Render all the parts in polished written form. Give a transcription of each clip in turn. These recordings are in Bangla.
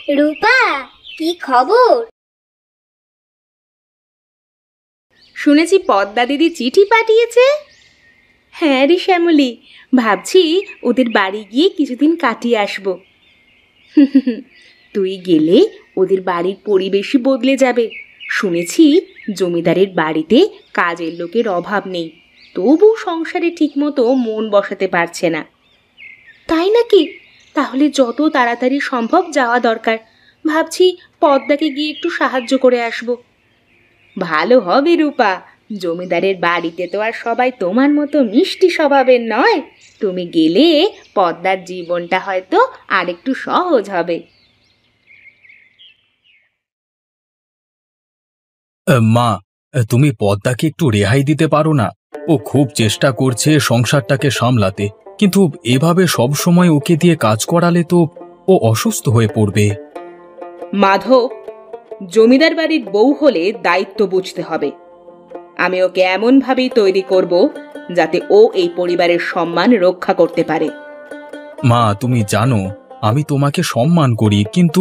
রূপা, কি খবর? শুনেছি পদ্মা দিদি চিঠি পাঠিয়েছে। হ্যাঁ রে শ্যামলী, ভাবছি ওদের বাড়ি গিয়ে কিছুদিন কাটিয়ে আসবো। তুই গেলে ওদের বাড়ির পরিবেশই বদলে যাবে। শুনেছি জমিদারের বাড়িতে কাজের লোকের অভাব নেই, তবু সংসারে ঠিকমতো মন বসাতে পারছে না। তাই নাকি? তাহলে যত তাড়াতাড়ি সম্ভব যাওয়া দরকার। ভাবছি পদ্মাকে গিয়ে একটু সাহায্য করে আসব। ভালো হবে রূপা, জমিদারের বাড়িতে তো আর সবাই তোমার মতো মিষ্টি স্বভাবের নয়। তুমি গেলে পদ্মার জীবনটা হয়তো আরেকটু সহজ হবে। মা, তুমি পদ্মাকে একটু রেহাই দিতে পারো না? ও খুব চেষ্টা করছে সংসারটাকে সামলাতে, কিন্তু এভাবে সব সময় ওকে দিয়ে কাজ করালে তো ও অসুস্থ হয়ে পড়বে। মাধব, জমিদার বাড়ির বউ হলে দায়িত্ব বুঝতে হবে। আমি ওকে এমনভাবেই তৈরি করব যাতে ও এই পরিবারের সম্মান রক্ষা করতে পারে। মা, তুমি জানো আমি তোমাকে সম্মান করি, কিন্তু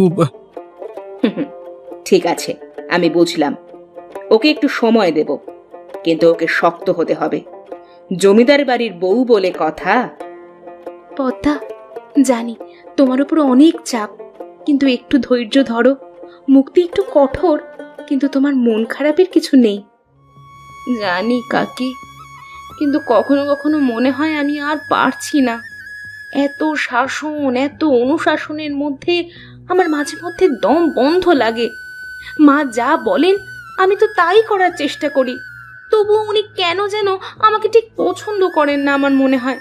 ঠিক আছে, আমি বুঝলাম। ওকে একটু সময় দেব, কিন্তু ওকে শক্ত হতে হবে। জমিদার বাড়ির বউ বলে কথা। পদ্মা, জানি তোমার উপর অনেক চাপ, কিন্তু একটু ধৈর্য ধরো। মুক্তি একটু কঠোর, কিন্তু তোমার মন খারাপের কিছু নেই। জানি কাকি, কিন্তু কখনো কখনো মনে হয় আমি আর পারছি না। এত শাসন, এত অনুশাসনের মধ্যে আমার মাঝে মধ্যে দম বন্ধ লাগে। মা যা বলেন আমি তো তাই করার চেষ্টা করি, তবুও উনি কেন যেন আমাকে ঠিক পছন্দ করেন না আমার মনে হয়।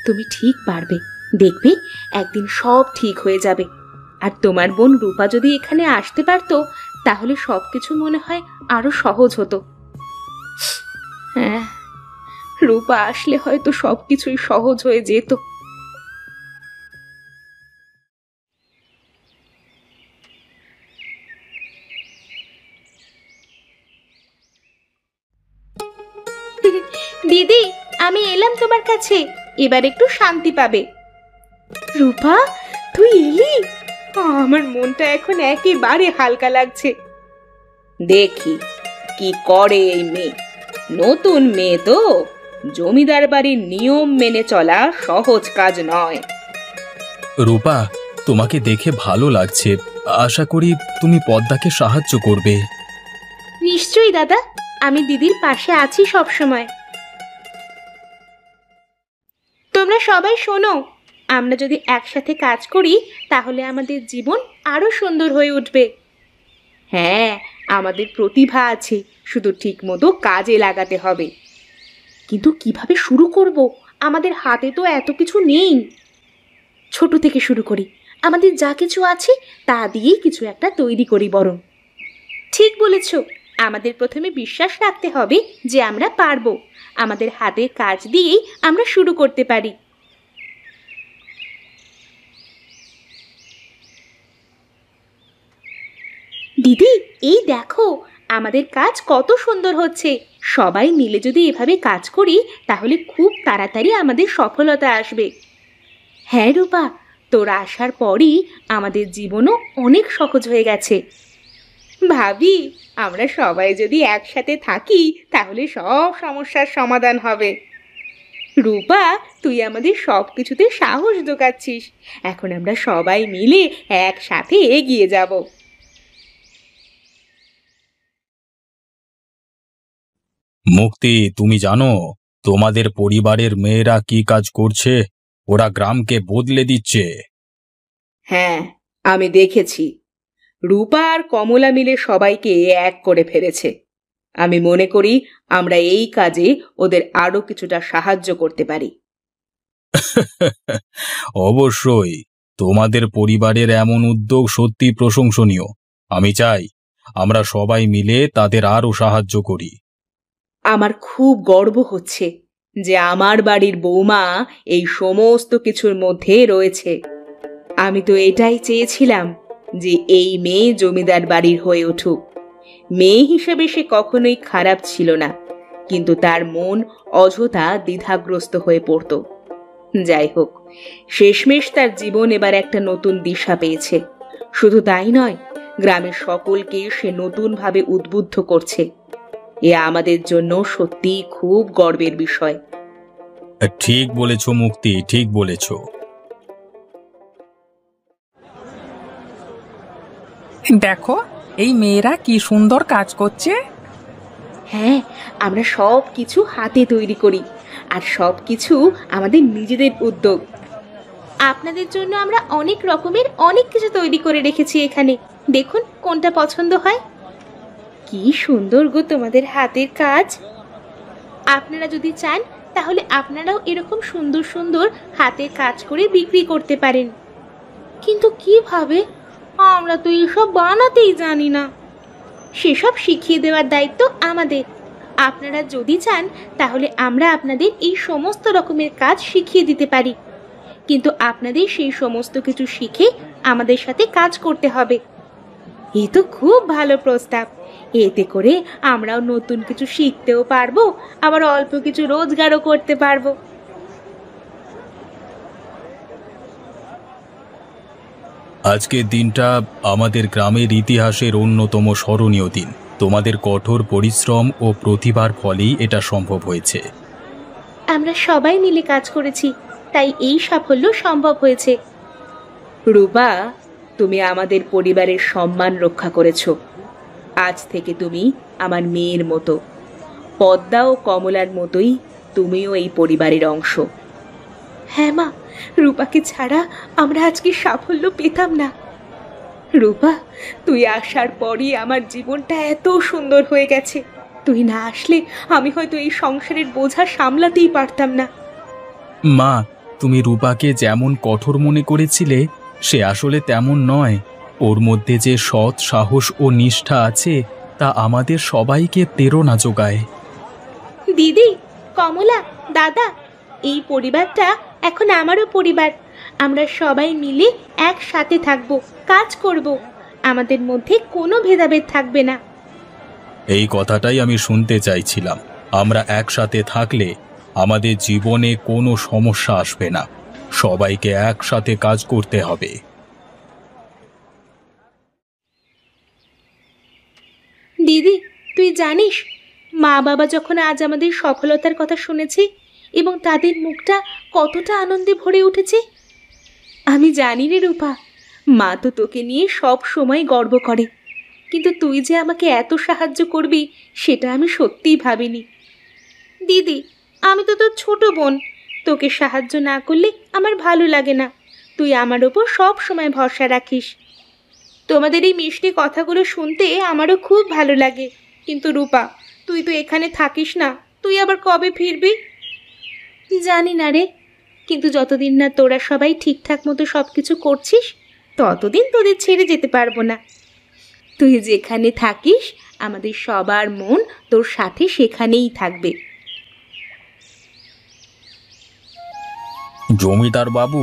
তুমি ঠিক পারবে, দেখবে একদিন সব ঠিক হয়ে যাবে। আর তোমার বোন রূপা যদি এখানে আসতে পারতো, তাহলে সবকিছু মনে হয় আরো সহজ হতো। হ্যাঁ, রূপা আসলে হয়তো সবকিছুই সহজ হয়ে যেত। দিদি, আমি এলাম তোমার কাছে, এবার একটু শান্তি পাবে। রূপা, তুই এলি? আমার মনটা এখন একেবারে হালকা লাগছে। দেখি কি করে এই মেয়ে। নতুন মেয়ে তো, জমিদার বাড়ির নিয়ম মেনে চলা সহজ কাজ নয়। রূপা, তোমাকে দেখে ভালো লাগছে। আশা করি তুমি পদ্মাকে সাহায্য করবে। নিশ্চয়ই দাদা, আমি দিদির পাশে আছি সব সময়। তোমরা সবাই শোনো, আমরা যদি একসাথে কাজ করি তাহলে আমাদের জীবন আরো সুন্দর হয়ে উঠবে। হ্যাঁ, আমাদের প্রতিভা আছে, শুধু ঠিকমতো কাজে লাগাতে হবে। কিন্তু কিভাবে শুরু করব? আমাদের হাতে তো এত কিছু নেই। ছোট থেকে শুরু করি, আমাদের যা কিছু আছে তা দিয়েই কিছু একটা তৈরি করি বরং। ঠিক বলেছ, আমাদের প্রথমে বিশ্বাস রাখতে হবে যে আমরা পারবো। আমাদের হাতের কাজ দিয়েই আমরা শুরু করতে পারি। দিদি, এই দেখো আমাদের কাজ কত সুন্দর হচ্ছে। সবাই মিলে যদি এভাবে কাজ করি তাহলে খুব তাড়াতাড়ি আমাদের সফলতা আসবে। হ্যাঁ রূপা, তোর আসার পরই আমাদের জীবনও অনেক সহজ হয়ে গেছে। ভাবি, আমরা সবাই যদি একসাথে থাকি তাহলে সব সমস্যার সমাধান হবে। রূপা, তুই আমাদের সব কিছুতে সাহস জোগাচ্ছিস। এখন আমরা সবাই মিলে একসাথে এগিয়ে যাব। মুক্তি, তুমি জানো তোমাদের পরিবারের মেয়েরা কি কাজ করছে? ওরা গ্রামকে বদলে দিচ্ছে। হ্যাঁ, আমি দেখেছি। রূপা আর কমলা মিলে সবাইকে এক করে ফেলেছে। আমি মনে করি আমরা এই কাজে ওদের আরো কিছুটা সাহায্য করতে পারি। অবশ্যই, তোমাদের পরিবারের এমন উদ্যোগ সত্যি প্রশংসনীয়। আমি চাই আমরা সবাই মিলে তাদের আরও সাহায্য করি। আমার খুব গর্ব হচ্ছে যে আমার বাড়ির বৌমা এই সমস্ত কিছুর মধ্যে রয়েছে। আমি তো এটাই চেয়েছিলাম যে এই মেয়ে জমিদার বাড়ির হয়ে উঠুক। মেয়ে হিসেবে সে কখনোই খারাপ ছিল না, কিন্তু তার মন অযথা দ্বিধাগ্রস্ত হয়ে পড়ত। যাই হোক, শেষমেশ তার জীবন এবার একটা নতুন দিশা পেয়েছে। শুধু তাই নয়, গ্রামের সকলকে সে নতুনভাবে উদ্বুদ্ধ করছে। এ আমাদের জন্য সত্যিই খুব গর্বের বিষয়। ঠিক বলেছ মুক্তি, ঠিক বলেছ। দেখো, এই মেয়েরা কি সুন্দর কাজ করছে। হ্যাঁ, আমরা সব কিছু হাতে তৈরি করি, আর সব কিছু আমাদের নিজেদের উদ্যোগ। আপনাদের জন্য আমরা অনেক রকমের অনেক কিছু তৈরি করে রেখেছি এখানে। দেখুন কোনটা পছন্দ হয়। কি সুন্দর গো তোমাদের হাতের কাজ। আপনারা যদি চান তাহলে আপনারাও এরকম সুন্দর সুন্দর হাতের কাজ করে বিক্রি করতে পারেন। কিন্তু কিভাবে? আমরা তো এসব বানাতেই জানি না। সেসব শিখিয়ে দেওয়ার দায়িত্ব আমাদের। আপনারা যদি চান তাহলে আমরা আপনাদের এই সমস্ত রকমের কাজ শিখিয়ে দিতে পারি, কিন্তু আপনাদের সেই সমস্ত কিছু শিখে আমাদের সাথে কাজ করতে হবে। এ তো খুব ভালো প্রস্তাব। এতে করে আমরাও নতুন কিছু শিখতেও পারবো, আবার অল্প কিছু রোজগারও করতে পারবো। আজকের দিনটা আমাদের গ্রামের ইতিহাসের অন্যতম স্মরণীয় দিন। তোমাদের কঠোর পরিশ্রম ও প্রতিভার ফলেই এটা সম্ভব হয়েছে। আমরা সবাই মিলে কাজ করেছি, তাই এই সাফল্য সম্ভব হয়েছে। রূপা, তুমি আমাদের পরিবারের সম্মান রক্ষা করেছো। আজ থেকে তুমি আমার মেয়ের মতো। পদ্মা ও কমলার মতোই তুমিও এই পরিবারের অংশ। হ্যাঁ মা, রূপাকে ছাড়া আমরা আজকে সাফল্য পেতাম না। রূপা, তুই আসার পরই আমার জীবনটা এত সুন্দর হয়ে গেছে। তুই না আসলে আমি হয়তো এই সংসারের বোঝা সামলাতেই পারতাম না। মা, তুমি রূপাকে যেমন কঠোর মনে করেছিলে, সে আসলে তেমন নয়। ওর মধ্যে যে সৎ, সাহস ও নিষ্ঠা আছে, তা আমাদের সবাইকে প্রেরণা যোগায়। দিদি, কমলা, দাদা, এই পরিবারটা এখন আমারও পরিবার। আমরা সবাই মিলে একসাথে থাকব, কাজ করব। আমাদের মধ্যে কোনো ভেদাভেদ থাকবে না। এই কথাটাই আমি শুনতে চাইছিলাম। আমরা একসাথে থাকলে আমাদের জীবনে কোনো সমস্যা আসবে না। সবাইকে একসাথে কাজ করতে হবে। দিদি, তুই জানিস, মা বাবা যখন আজ আমাদের সফলতার কথা শুনেছে এবং তাদের মুখটা কতটা আনন্দে ভরে উঠেছে। আমি জানি রে রূপা, মা তো তোকে নিয়ে সব সময় গর্ব করে, কিন্তু তুই যে আমাকে এত সাহায্য করবি সেটা আমি সত্যিই ভাবিনি। দিদি, আমি তো তোর ছোট বোন। তোকে সাহায্য না করলে আমার ভালো লাগে না। তুই আমার ওপর সব সময় ভরসা রাখিস। তোমাদের এই মিষ্টি কথাগুলো শুনতে আমারও খুব ভালো লাগে। কিন্তু রূপা, তুই তো এখানে থাকিস না। তুই আবার কবে ফিরবি? জানি না রে, কিন্তু যতদিন না তোরা সবাই ঠিকঠাক মতো সব কিছু করছিস, ততদিন তোদের ছেড়ে যেতে পারবো না। তুই যেখানে থাকিস আমাদের সবার মন তোর সাথে সেখানেই থাকবে। জমিদার বাবু,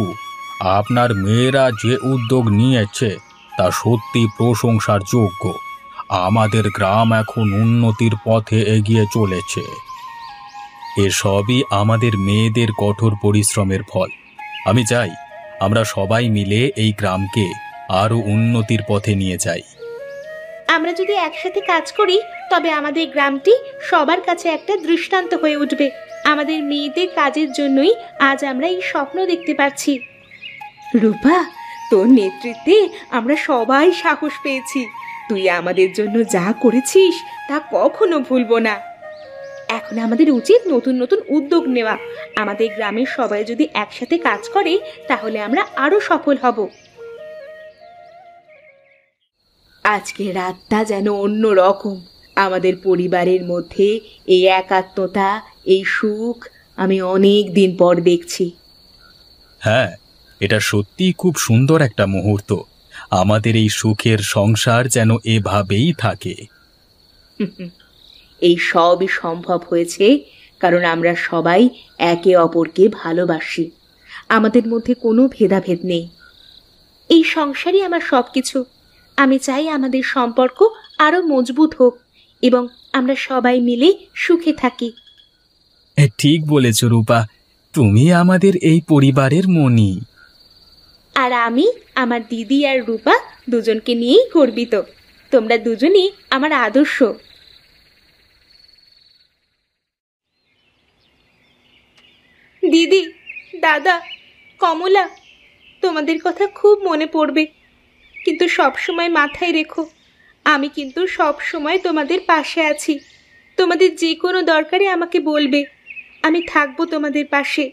আপনার মেয়েরা যে উদ্যোগ নিয়েছে তা সত্যি প্রশংসার যোগ্য। আমাদের গ্রাম এখন উন্নতির পথে এগিয়ে চলেছে। এসবই আমাদের মেয়েদের কঠোর পরিশ্রমের ফল। আমি চাই আমরা সবাই মিলে এই গ্রামকে আরও উন্নতির পথে নিয়ে যাই। আমরা যদি একসাথে কাজ করি তবে আমাদের গ্রামটি সবার কাছে একটা দৃষ্টান্ত হয়ে উঠবে। আমাদের মেয়েদের কাজের জন্যই আজ আমরা এই স্বপ্ন দেখতে পাচ্ছি। রূপা, তোর নেতৃত্বে আমরা সবাই সাহস পেয়েছি। তুই আমাদের জন্য যা করেছিস তা কখনো ভুলবো না। এখন আমাদের উচিত নতুন নতুন উদ্যোগ নেওয়া। আমাদের গ্রামের সবাই যদি একসাথে কাজ করে তাহলে আমরা আরো সফল হব। আজকে রাতটা যেন অন্য রকম। আমাদের পরিবারের মধ্যে এই একাত্মতা, এই সুখ আমি অনেক দিন পর দেখছি। হ্যাঁ, এটা সত্যিই খুব সুন্দর একটা মুহূর্ত। আমাদের এই সুখের সংসার যেন এভাবেই থাকে। এই সবই সম্ভব হয়েছে কারণ আমরা সবাই একে অপরকে ভালোবাসি। আমাদের মধ্যে কোনো ভেদাভেদ নেই। এই সংসারই আমার সবকিছু। আমি চাই আমাদের সম্পর্ক আরো মজবুত হোক এবং আমরা সবাই মিলে সুখে থাকি। ঠিক বলেছ রূপা, তুমি আমাদের এই পরিবারের মণি। আর আমি আমার দিদি আর রূপা দুজনকে নিয়েই গর্বিত। তোমরা দুজনই আমার আদর্শ। দিদি, দাদা, কমলা, তোমাদের কথা খুব মনে পড়বে, কিন্তু সব সময় মাথায় রেখো আমি কিন্তু সব সময় তোমাদের পাশে আছি। তোমাদের যে কোনো দরকারে আমাকে বলবে, আমি থাকবো তোমাদের পাশে।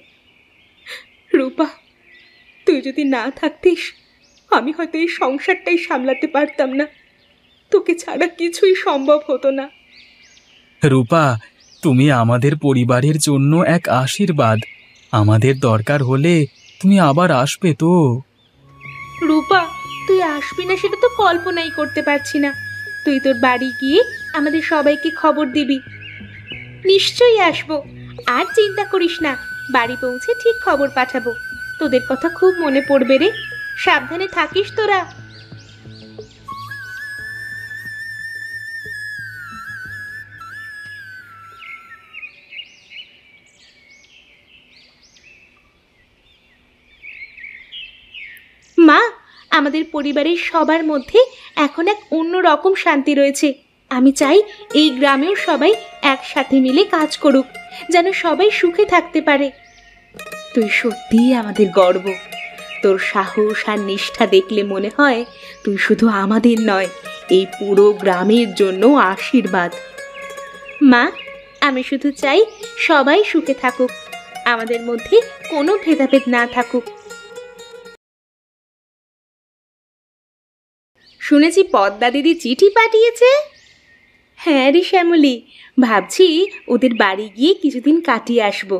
রূপা, তুই যদি না থাকতিস আমি হয়তো এই সংসারটাই সামলাতে পারতাম না। তোকে ছাড়া কিছুই সম্ভব হতো না। রূপা, তুমি আমাদের পরিবারের জন্য এক আশীর্বাদ। আমাদের দরকার হলে তুমি আবার আসবে তো? রূপা, তুই আসবি না সেটা তো কল্পনাই করতে পারছি না। তুই তোর বাড়ি গিয়ে আমাদের সবাইকে খবর দিবি। নিশ্চয়ই আসবো, আর চিন্তা করিস না। বাড়ি পৌঁছে ঠিক খবর পাঠাবো। তোদের কথা খুব মনে পড়বে রে। সাবধানে থাকিস তোরা। মা, আমাদের পরিবারের সবার মধ্যে এখন এক অন্য রকম শান্তি রয়েছে। আমি চাই এই গ্রামেও সবাই একসাথে মিলে কাজ করুক, যেন সবাই সুখে থাকতে পারে। তুই সত্যিই আমাদের গর্ব। তোর সাহস আর নিষ্ঠা দেখলে মনে হয় তুই শুধু আমাদের নয়, এই পুরো গ্রামের জন্য আশীর্বাদ। মা, আমি শুধু চাই সবাই সুখে থাকুক, আমাদের মধ্যে কোনো ভেদাভেদ না থাকুক। শুনেছি পদ্মা দিদি চিঠি পাঠিয়েছে। হ্যাঁ রে শ্যামলী, ভাবছি ওদের বাড়ি গিয়ে কিছুদিন কাটিয়ে আসব।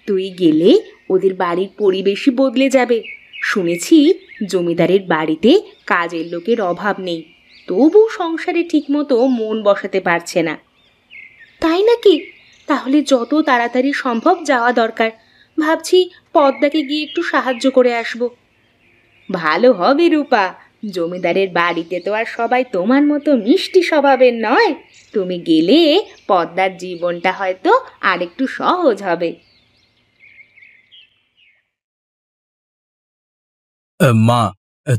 তুই গেলে ওদের বাড়ির পরিবেশই বদলে যাবে। শুনেছি জমিদারের বাড়িতে কাজের লোকের অভাব নেই, তবু সংসারে ঠিকমতো মন বসাতে পারছে না। তাই নাকি? তাহলে যত তাড়াতাড়ি সম্ভব যাওয়া দরকার। ভাবছি পদ্মাকে গিয়ে একটু সাহায্য করে আসব। ভালো হবে রূপা, জমিদারের বাড়িতে তো আর সবাই তোমার মতো মিষ্টি স্বভাবের নয়। তুমি গেলে পদ্মার জীবনটা হয়তো আরেকটু সহজ হবে। মা,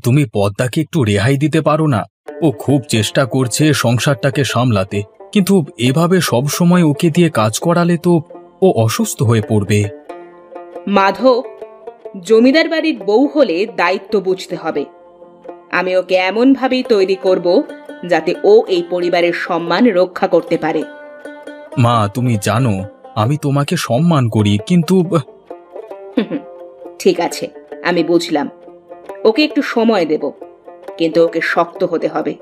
তুমি পদ্মাকে একটু রেহাই দিতে পারো না? ও খুব চেষ্টা করছে সংসারটাকে সামলাতে, কিন্তু এভাবে সব সময় ওকে দিয়ে কাজ করালে তো ও অসুস্থ হয়ে পড়বে। মাধব, জমিদার বাড়ির বউ হলে দায়িত্ব বুঝতে হবে। আমি ওকে এমনভাবেই তৈরি করব যাতে ও এই পরিবারের সম্মান রক্ষা করতে পারে। মা, তুমি জানো আমি তোমাকে সম্মান করি, কিন্তু ঠিক আছে, আমি বুঝলাম। ওকে একটু সময় দেব, কিন্তু ওকে শক্ত হতে হবে।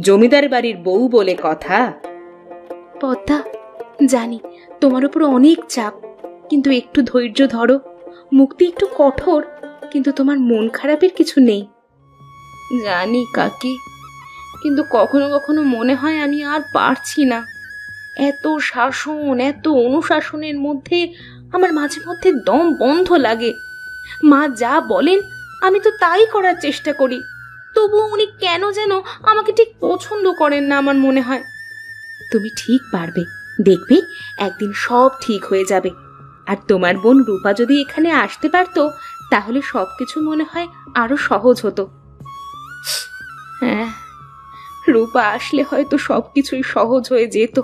জমিদার বাড়ির বউ বলে কথা। পদ্মা, জানি তোমার উপর অনেক চাপ, কিন্তু একটু ধৈর্য ধরো। মুক্তি একটু কঠোর, কিন্তু তোমার মন খারাপের কিছু নেই। জানি কাকি, কিন্তু কখনো কখনো মনে হয় আমি আর পারছি না। এত শাসন, এত অনুশাসনের মধ্যে আমার মাঝে মধ্যে দম বন্ধ লাগে। মা যা বলেন আমি তো তাই করার চেষ্টা করি, তবু উনি কেন যেন আমাকে ঠিক পছন্দ করেন না আমার মনে হয়। তুমি ঠিক পারবে, দেখবে একদিন সব ঠিক হয়ে যাবে। আর তোমার বোন রূপা যদি এখানে আসতে পারতো তাহলে সবকিছু মনে হয় আরো সহজ হতো। হ্যাঁ, রূপা আসলে হয়তো সবকিছুই সহজ হয়ে যেত।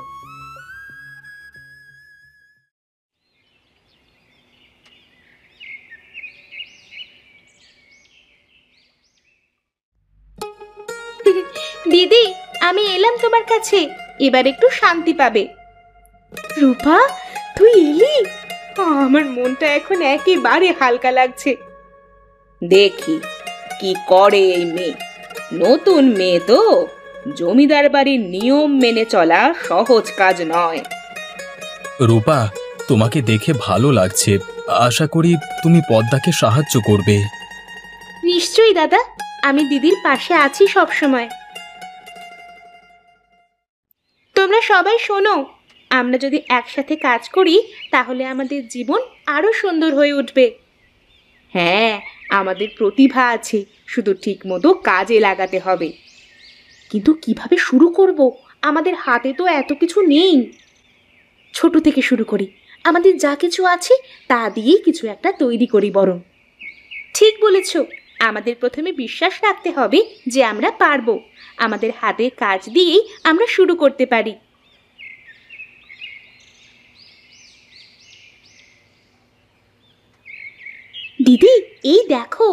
দিদি, আমি এলাম তোমার কাছে, এবার একটু শান্তি পাবে। রূপা, তুই এলি? আমার মনটা এখন একেবারে হালকা লাগছে। দেখি কি করে এই মেয়ে। নতুন মেয়ে তো, জমিদার বাড়ির নিয়ম মেনে চলা সহজ কাজ নয়। রূপা, তোমাকে দেখে ভালো লাগছে। আশা করি তুমি পদ্মাকে সাহায্য করবে। নিশ্চয়ই দাদা, আমি দিদির পাশে আছি সব সময়। তোমরা সবাই শোনো, আমরা যদি একসাথে কাজ করি তাহলে আমাদের জীবন আরো সুন্দর হয়ে উঠবে। হ্যাঁ, আমাদের প্রতিভা আছে, শুধু ঠিকমতো কাজে লাগাতে হবে। কিন্তু কিভাবে শুরু করব? আমাদের হাতে তো এত কিছু নেই। ছোট থেকে শুরু করি, আমাদের যা কিছু আছে তা দিয়েই কিছু একটা তৈরি করি বরং। ঠিক বলেছ, আমাদের প্রথমে বিশ্বাস রাখতে হবে যে আমরা পারবো। আমাদের হাতের কাজ দিয়েই আমরা শুরু করতে পারি। দিদি, এই দেখো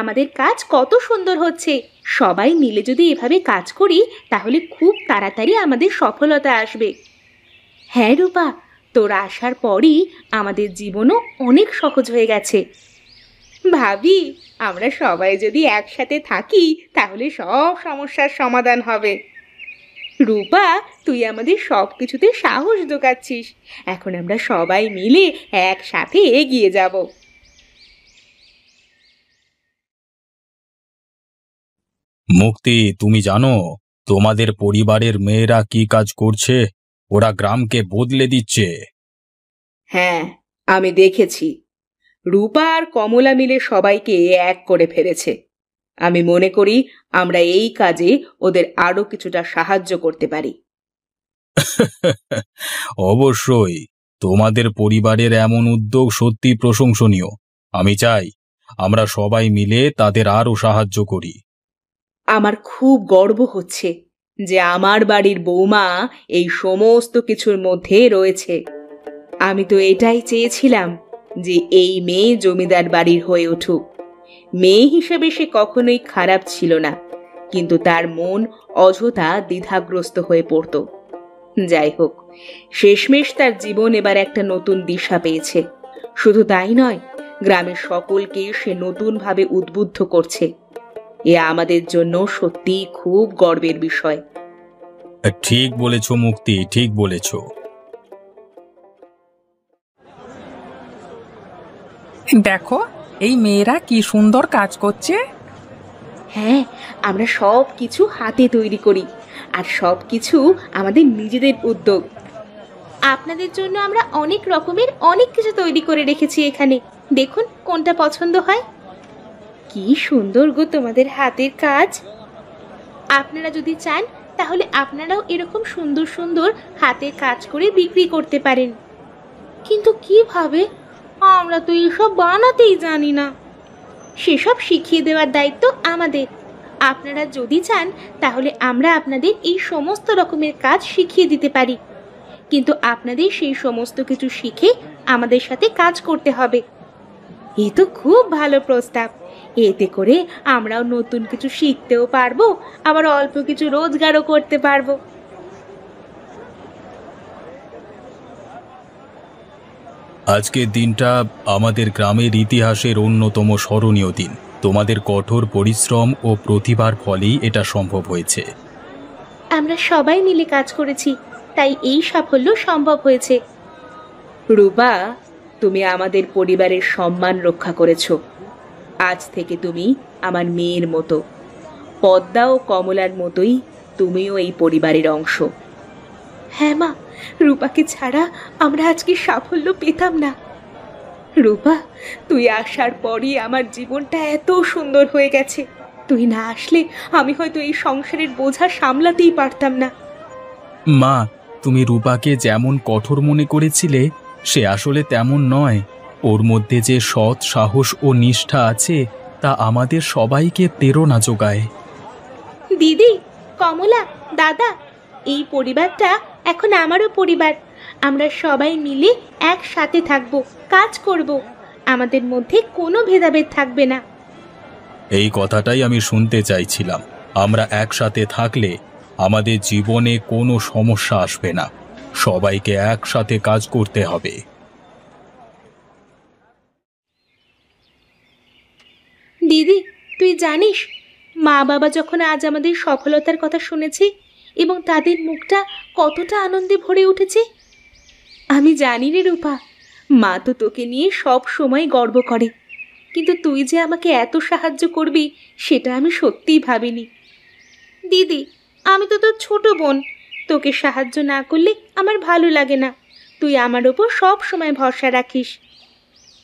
আমাদের কাজ কত সুন্দর হচ্ছে। সবাই মিলে যদি এভাবে কাজ করি তাহলে খুব তাড়াতাড়ি আমাদের সফলতা আসবে। হ্যাঁ রূপা, তোর আসার পরই আমাদের জীবনও অনেক সহজ হয়ে গেছে। ভাবি, আমরা সবাই যদি একসাথে থাকি তাহলে সব সমস্যার সমাধান হবে। রূপা, তুই আমাদের সব কিছুতে সাহস জোগাচ্ছিস। এখন আমরা সবাই মিলে একসাথে এগিয়ে যাব। মুক্তি, তুমি জানো তোমাদের পরিবারের মেয়েরা কি কাজ করছে? ওরা গ্রামকে বদলে দিচ্ছে। হ্যাঁ, আমি দেখেছি। রূপা আর কমলা মিলে সবাইকে এক করে ফেলেছে। আমি মনে করি আমরা এই কাজে ওদের আরো কিছুটা সাহায্য করতে পারি। অবশ্যই, তোমাদের পরিবারের এমন উদ্যোগ সত্যি প্রশংসনীয়। আমি চাই আমরা সবাই মিলে তাদের আরো সাহায্য করি। আমার খুব গর্ব হচ্ছে যে আমার বাড়ির বৌমা এই সমস্ত কিছুর মধ্যে রয়েছে। আমি তো এটাই চেয়েছিলাম যে এই মেয়ে জমিদার বাড়ির হয়ে উঠুক। মেয়ে হিসেবে সে কখনোই খারাপ ছিল না, কিন্তু তার মন অযথা দ্বিধাগ্রস্ত হয়ে পড়ত। যাই হোক, শেষমেশ তার জীবন এবার একটা নতুন দিশা পেয়েছে। শুধু তাই নয়, গ্রামের সকলকে সে নতুনভাবে উদ্বুদ্ধ করছে। এ আমাদের জন্য সত্যি খুব গর্বের বিষয়। ঠিক বলেছ মুক্তি, ঠিক বলেছ। দেখো এই মেয়েরা কি সুন্দর কাজ করছে। হ্যাঁ, আমরা সব কিছু হাতে তৈরি করি, আর সব কিছু আমাদের নিজেদের উদ্যোগ। আপনাদের জন্য আমরা অনেক রকমের অনেক কিছু তৈরি করে রেখেছি এখানে। দেখুন কোনটা পছন্দ হয়। কি সুন্দর গো তোমাদের হাতের কাজ। আপনারা যদি চান তাহলে আপনারাও এরকম সুন্দর সুন্দর হাতের কাজ করে বিক্রি করতে পারেন। কিন্তু কিভাবে? আমরা তো এসব বানাতেই জানি না। সেসব শিখিয়ে দেওয়ার দায়িত্ব আমাদের। আপনারা যদি চান তাহলে আমরা আপনাদের এই সমস্ত রকমের কাজ শিখিয়ে দিতে পারি, কিন্তু আপনাদের সেই সমস্ত কিছু শিখে আমাদের সাথে কাজ করতে হবে। এ তো খুব ভালো প্রস্তাব। এতে করে আমরাও নতুন কিছু শিখতেও পারবো, আবার অল্প কিছু রোজগারও করতে পারবো। আজকের দিনটা আমাদের গ্রামের ইতিহাসের অন্যতম স্মরণীয় দিন। তোমাদের কঠোর পরিশ্রম ও প্রতিভার ফলেই এটা সম্ভব হয়েছে। আমরা সবাই মিলে কাজ করেছি, তাই এই সাফল্য সম্ভব হয়েছে। রূপা, তুমি আমাদের পরিবারের সম্মান রক্ষা করেছো। আজ থেকে তুমি আমার মেয়ের মতো। পদ্মা ও কমলার মতোই তুমিও এই পরিবারের অংশ। হ্যাঁ মা, রূপাকে ছাড়া আমরা আজকে সাফল্য পেতাম না। রূপা, তুই আসার পরই আমার জীবনটা এত সুন্দর হয়ে গেছে। তুই না আসলে আমি হয়তো এই সংসারের বোঝা সামলাতেই পারতাম না। মা, তুমি রূপাকে যেমন কঠোর মনে করেছিলে সে আসলে তেমন নয়। ওর মধ্যে যে সৎ সাহস ও নিষ্ঠা আছে তা আমাদের সবাইকে প্রেরণা যোগায়। দিদি, কমলা, দাদা, এই পরিবারটা এখন আমারও পরিবার। আমরা সবাই মিলে একসাথে থাকবো, কাজ করব। আমাদের মধ্যে কোনো ভেদাভেদ থাকবে না। এই কথাটাই আমি শুনতে চাইছিলাম। আমরা একসাথে থাকলে আমাদের জীবনে কোনো সমস্যা আসবে না। সবাইকে একসাথে কাজ করতে হবে। দিদি, তুই জানিস মা বাবা যখন আজ আমাদের সফলতার কথা শুনেছে এবং তাদের মুখটা কতটা আনন্দে ভরে উঠেছে। আমি জানি রে রূপা, মা তো তোকে নিয়ে সব সময় গর্ব করে, কিন্তু তুই যে আমাকে এত সাহায্য করবি সেটা আমি সত্যিই ভাবিনি। দিদি, আমি তো তোর ছোট বোন। তোকে সাহায্য না করলে আমার ভালো লাগে না। তুই আমার ওপর সব সময় ভরসা রাখিস।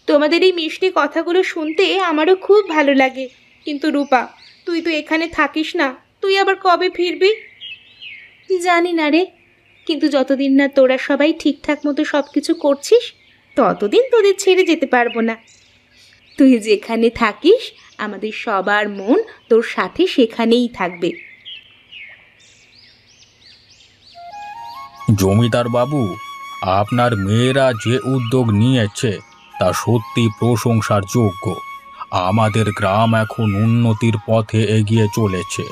তোমাদের এই মিষ্টি কথাগুলো শুনতে আমারও খুব ভালো লাগে। কিন্তু রূপা, তুই তো এখানে থাকিস না। তুই আবার কবে ফিরবি? জানি না রে, কিন্তু যতদিন না তোরা সবাই ঠিকঠাক মতো সব কিছু করছিস ততদিন তোদের ছেড়ে যেতে পারবো না। তুই যেখানে থাকিস আমাদের সবার মন তোর সাথে সেখানেই থাকবে। জমিদার বাবু, আপনার মেয়েরা যে উদ্যোগ নিয়েছে তা সত্যি প্রশংসার যোগ্য। আমাদের গ্রাম এখন উন্নতির পথে এগিয়ে চলেছে।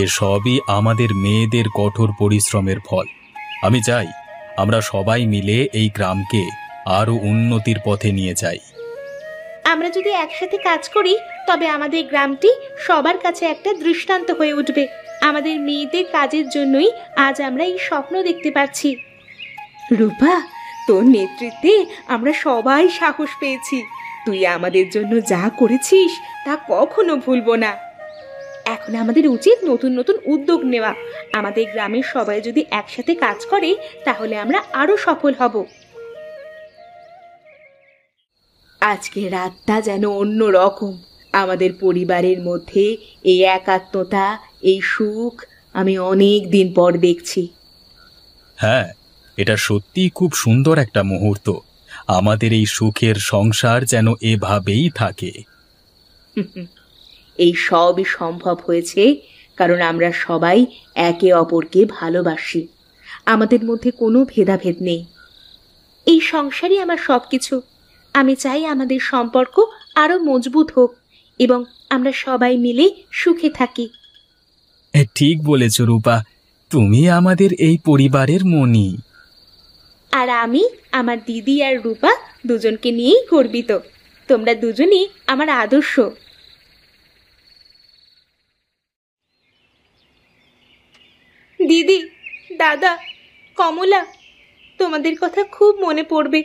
এসবই আমাদের মেয়েদের কঠোর পরিশ্রমের ফল। আমি চাই আমরা সবাই মিলে এই গ্রামকে আরো উন্নতির পথে নিয়ে যাই। আমরা যদি একসাথে কাজ করি তবে আমাদের গ্রামটি সবার কাছে একটা দৃষ্টান্ত হয়ে উঠবে। আমাদের মেয়েদের কাজের জন্যই আজ আমরা এই স্বপ্ন দেখতে পাচ্ছি। রূপা, তোর নেতৃত্বে আমরা সবাই সাহস পেয়েছি। তুই আমাদের জন্য যা করেছিস তা কখনো ভুলবো না। এখন আমাদের উচিত নতুন নতুন উদ্যোগ নেওয়া। আমাদের গ্রামের সবাই যদি একসাথে কাজ করে তাহলে আমরা আরো সফল হব। আজকে রাতটা যেন অন্য রকম। আমাদের পরিবারের মধ্যে এই একাত্মতা, এই সুখ আমি অনেক দিন পর দেখছি। হ্যাঁ, এটা সত্যিই খুব সুন্দর একটা মুহূর্ত। আমাদের এই সুখের সংসার যেন এভাবেই থাকে। এই সবই সম্ভব হয়েছে কারণ আমরা সবাই একে অপরকে ভালোবাসি। আমাদের মধ্যে কোনো ভেদাভেদ নেই। এই সংসারই আমার সবকিছু। আমি চাই আমাদের সম্পর্ক আরো মজবুত হোক এবং আমরা সবাই মিলে সুখে থাকি। ঠিক বলেছ রূপা, তুমি আমাদের এই পরিবারের মণি। আর আমি আমার দিদি আর রূপা দুজনকে নিয়েই গর্বিত। তোমরা দুজনই আমার আদর্শ। দিদি, দাদা, কমলা, তোমাদের কথা খুব মনে পড়বে,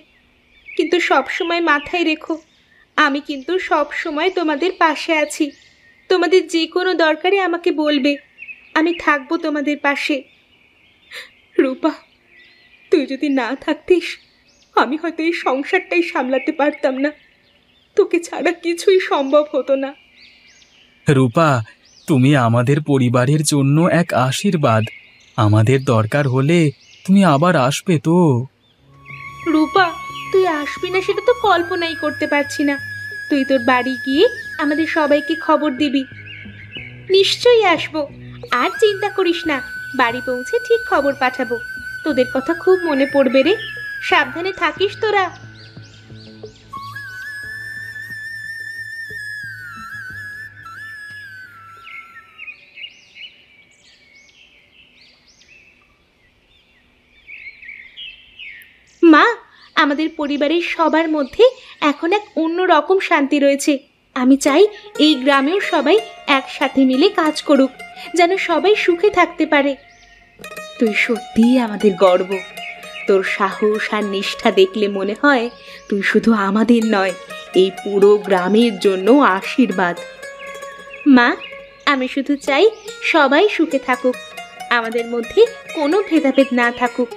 কিন্তু সব সময় মাথায় রেখো আমি কিন্তু সব সময় তোমাদের পাশে আছি। তোমাদের যে কোনো দরকারে আমাকে বলবে, আমি থাকবো তোমাদের পাশে। রূপা, তুই যদি না থাকতিস আমি হয়তো এই সংসারটাই সামলাতে পারতাম না। তোকে ছাড়া কিছুই সম্ভব হতো না। রূপা, তুমি আমাদের পরিবারের জন্য এক আশীর্বাদ। আমাদের দরকার হলে তুমি আবার আসবে তো? রূপা, তুই আসবি না সেটা তো কল্পনাই করতে পারছি না। তুই তোর বাড়ি গিয়ে আমাদের সবাইকে খবর দিবি। নিশ্চয়ই আসবো, আর চিন্তা করিস না। বাড়ি পৌঁছে ঠিক খবর পাঠাবো। তোদের কথা খুব মনে পড়বে রে। সাবধানে থাকিস তোরা। মা, আমাদের পরিবারের সবার মধ্যে এখন এক অন্যরকম শান্তি রয়েছে। আমি চাই এই গ্রামেও সবাই একসাথে মিলে কাজ করুক, যেন সবাই সুখে থাকতে পারে। তুই সত্যিই আমাদের গর্ব। তোর সাহস আর নিষ্ঠা দেখলে মনে হয় তুই শুধু আমাদের নয়, এই পুরো গ্রামের জন্য আশীর্বাদ। মা, আমি শুধু চাই সবাই সুখে থাকুক, আমাদের মধ্যে কোনো ভেদাভেদ না থাকুক।